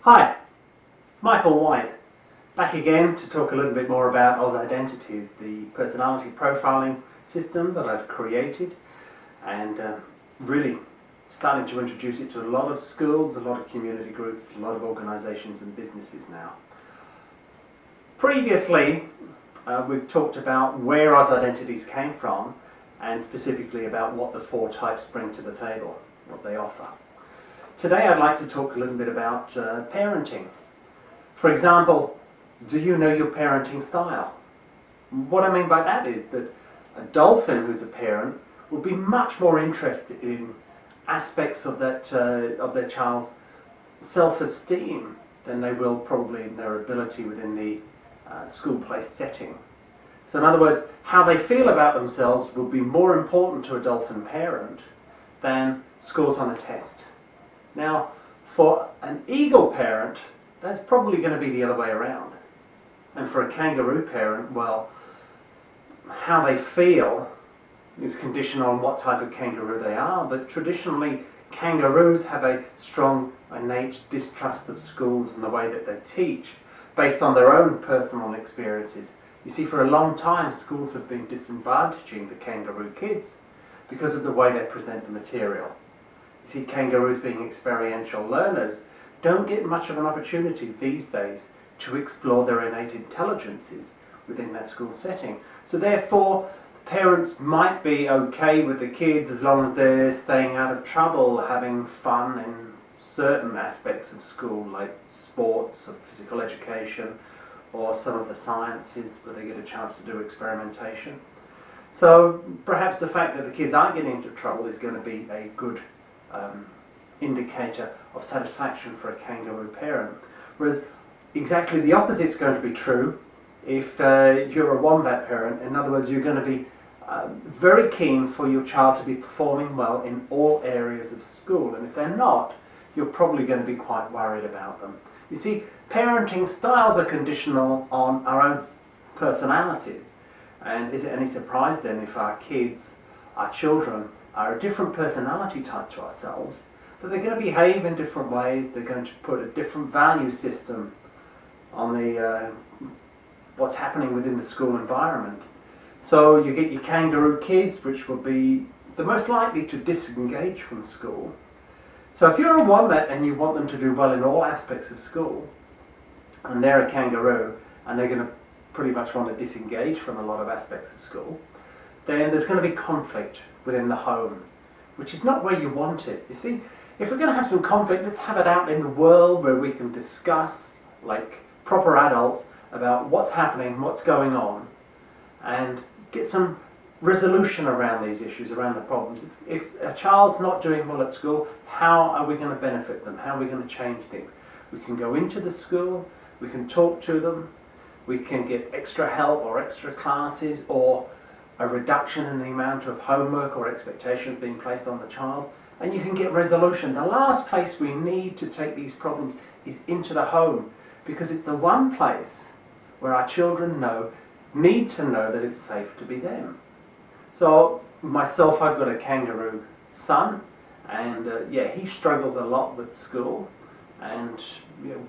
Hi, Michael White, back again to talk a little bit more about Oz Identities, the personality profiling system that I've created, and really starting to introduce it to a lot of schools, a lot of community groups, a lot of organisations and businesses now. Previously, we've talked about where Oz Identities came from, and specifically about what the four types bring to the table, what they offer. Today I'd like to talk a little bit about parenting. For example, do you know your parenting style? What I mean by that is that a dolphin who's a parent will be much more interested in aspects of their child's self-esteem than they will probably in their ability within the school place setting. So in other words, how they feel about themselves will be more important to a dolphin parent than scores on a test. Now, for an eagle parent, that's probably going to be the other way around. And for a kangaroo parent, well, how they feel is conditional on what type of kangaroo they are, but traditionally kangaroos have a strong innate distrust of schools and the way that they teach based on their own personal experiences. You see, for a long time schools have been disadvantaging the kangaroo kids because of the way they present the material. You see, kangaroos being experiential learners don't get much of an opportunity these days to explore their innate intelligences within that school setting. So therefore, parents might be okay with the kids as long as they're staying out of trouble, having fun in certain aspects of school, like sports or physical education, or some of the sciences where they get a chance to do experimentation. So perhaps the fact that the kids aren't getting into trouble is going to be a good indicator of satisfaction for a kangaroo parent. Whereas exactly the opposite is going to be true if you're a wombat parent. In other words, you're going to be very keen for your child to be performing well in all areas of school, and if they're not, you're probably going to be quite worried about them. You see, parenting styles are conditional on our own personalities, and is it any surprise then if our kids, our children, are a different personality type to ourselves, that they're going to behave in different ways, they're going to put a different value system on the what's happening within the school environment. So you get your kangaroo kids, which will be the most likely to disengage from school. So if you're a wombat and you want them to do well in all aspects of school, and they're a kangaroo, and they're going to pretty much want to disengage from a lot of aspects of school, then there's going to be conflict within the home, which is not where you want it. You see, if we're going to have some conflict, let's have it out in the world where we can discuss, like proper adults, about what's happening, what's going on, and get some resolution around these issues, around the problems. If a child's not doing well at school, how are we going to benefit them? How are we going to change things? We can go into the school, we can talk to them, we can get extra help or extra classes, or a reduction in the amount of homework or expectations being placed on the child, and you can get resolution. The last place we need to take these problems is into the home, because it's the one place where our children need to know that it's safe to be them. So myself, I've got a kangaroo son, and yeah, he struggles a lot with school, and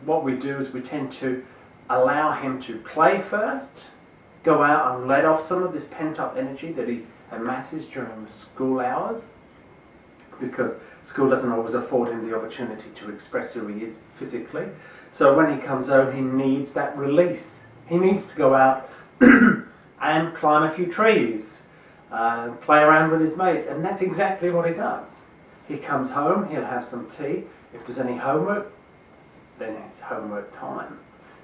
what we do is we tend to allow him to play first, go out and let off some of this pent-up energy that he amasses during the school hours, because school doesn't always afford him the opportunity to express who he is physically. So when he comes home, he needs that release. He needs to go out and climb a few trees, play around with his mates, and that's exactly what he does. He comes home, he'll have some tea. If there's any homework, then it's homework time.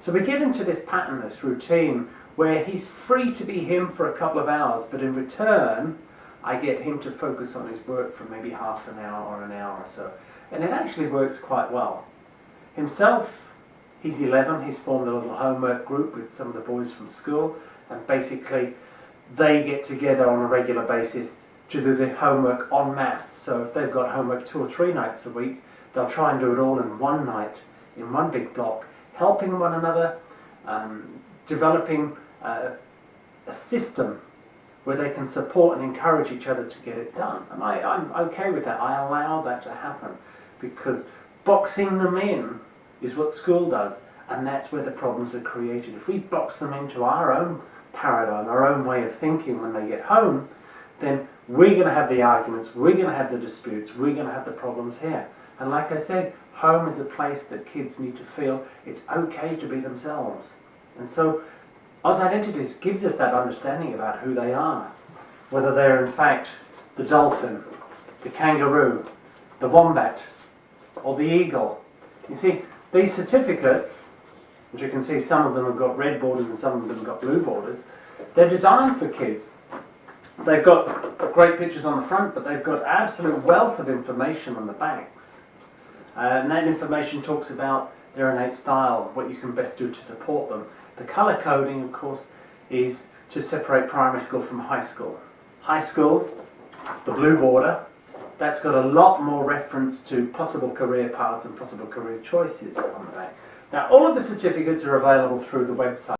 So we get into this pattern, this routine, where he's free to be him for a couple of hours, but in return, I get him to focus on his work for maybe half an hour or an hour or so. And it actually works quite well. Himself, he's 11, he's formed a little homework group with some of the boys from school, and basically they get together on a regular basis to do their homework en masse. So if they've got homework 2 or 3 nights a week, they'll try and do it all in one night, in one big block, helping one another, developing a system where they can support and encourage each other to get it done. And I'm okay with that. I allow that to happen, because boxing them in is what school does, and that's where the problems are created. If we box them into our own paradigm, our own way of thinking when they get home, then we're going to have the arguments, we're going to have the disputes, we're going to have the problems here. And like I said, home is a place that kids need to feel it's okay to be themselves. And so Oz Identities gives us that understanding about who they are, whether they're in fact the dolphin, the kangaroo, the wombat, or the eagle. You see, these certificates, which you can see some of them have got red borders and some of them have got blue borders, they're designed for kids. They've got great pictures on the front, but they've got absolute wealth of information on the backs. And that information talks about their innate style, what you can best do to support them. The colour coding, of course, is to separate primary school from high school. High school, the blue border, that's got a lot more reference to possible career paths and possible career choices on the back. Now, all of the certificates are available through the website.